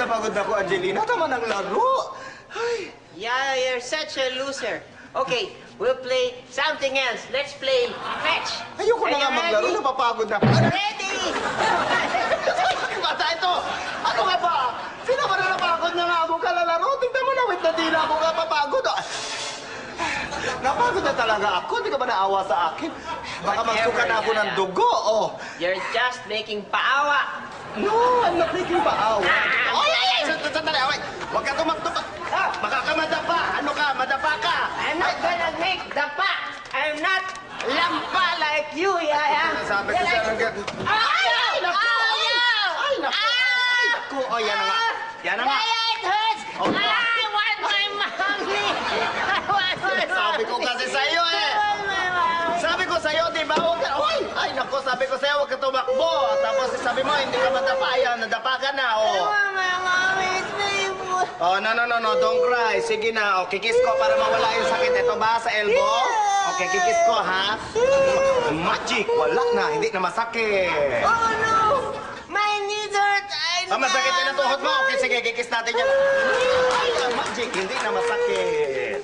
pagod na ako, Angelina. Tama ng laro. Ay. Yeah, you're such a loser. Okay, we'll play something else. Let's play fetch. Ayoko na Are nga you maglaro. ready? Napapagod na. Ready! Bata ito! Ano nga ba? Sino ba na napagod na nga ako kalalaro? Tingnan mo na, wait na di na ako nga papagod. Napagod na talaga ako. Hindi ka ba naawa sa akin? Baka magsuka na ako ng dugo. Oh. You're just making paawa. No, I'm not making paawa. Ay, ay, ay! Sandali, wait. Huwag ka tumaktupak. Baka ka madapa. Ano ka? Madapa ka. I'm not gonna make the pa. I'm not lampa like you, Yaya. Sabi ko sa lang ganun. Ay, naku! Ay, naku! Ay, naku! Oh, yan na nga. Yan na nga. Yaya, it hurts! Oh, no. I want my mommy! I want my mommy! Sabi ko kasi sa'yo eh. I want my mommy! Sabi ko sa'yo, di ba? Huwag ka... Uy! Ay, naku, sabi ko sa'yo, huwag ka tumakbo. Tapos sabi mo, hindi ka madapa. Ayan, nadapa ka na, I oh. want my mommy! It's painful! Oh, no, don't cry. Sige na, oh, kikis ko para mawala yung sakit. Ito ba, sa elbow? Okay, kikis ko, ha? Magic, wala na. Hindi na masakit. Oh no! My knees hurt! Masakit din ang tuhod mo. Okay, sige, kikis natin yan. Ay, magic, hindi na masakit.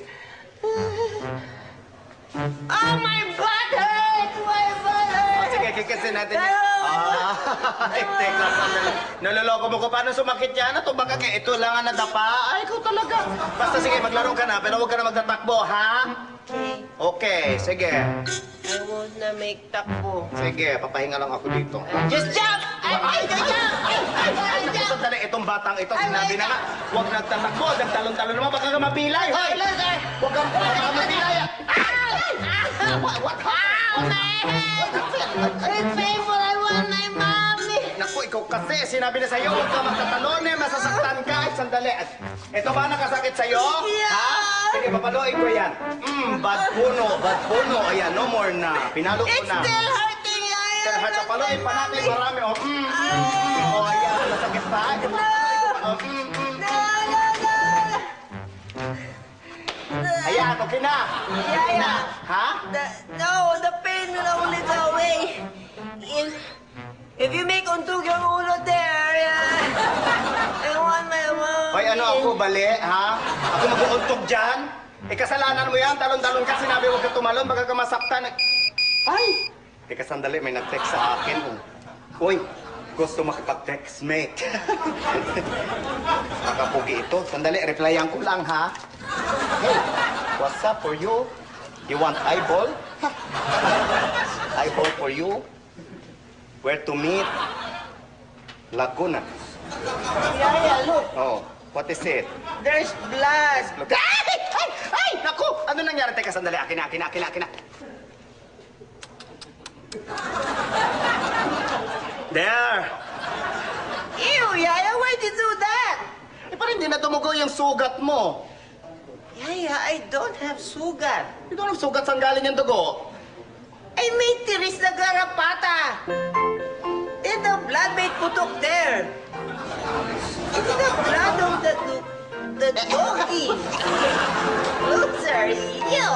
Oh, my butt hurts! My butt hurts! Sige, kikisin natin yan. Ay, teka, sandali. Naloloko mo ko. Paano sumakit yan? Ito baka ito lang ang nadapa. Ay, ikaw talaga. Basta sige, maglaro ka na, pero huwag ka na magtatakbo, ha? Okay, sige. I won't na make takbo. Sige, papahinga lang ako dito. Just jump! I just jump! Ay, naku, sandali. Itong batang ito, sinabi na nga, huwag nagtatakbo, nagtalon-talon naman, baka ka mapilay. Hoy! Huwag ka mapilay. What? Ow, my head! It's painful! I want my mommy! Naku, ikaw kasi, sinabi na sa'yo, huwag ka magtatalon eh, masasaktan ka. Ay, sandali. Ito ba nakasakit sa'yo? Yeah. Ha? Sige, papaluin ko yan. Bad puno, bad puno. Ayan, no more na. Pinalo ko It's na. still hurting! Kaya I am papaluin pa natin marami. Oh, ayan, masakit pa. Ayan, okay na. Okay na. Ha? The pain will only go away if you make untog your ulo there. I want my mom. Hoy, ano ako, bali, ha? Ako mag-uuntog dyan? Eh, kasalanan mo yan. Talon-talon ka, sinabi huwag ka tumalon, baka ka masaktan. Ay! Teka, sandali, may nag-text sa akin. Uy, gusto makipag-text, mate. Nakapugi ito. Sandali, replyan ko lang, ha? Hey, what's up for you? You want eyeball? Eyeball for you? Where to meet? Laguna. Yaya, look. Oh, what is it? There's blood. Look. Ay! Ay! Ay! Naku! Ano nangyari? Teka, sandali. Akin na. There! Ew, Yaya, why'd you do that? Eh, parang hindi na tumugo yung sugat mo. Yaya, I don't have sugat. Ito ang sugat saan galing yung dugo. I made tiris na garapata. And the blood made putok there. It's the blood of the doggy. Loser, you.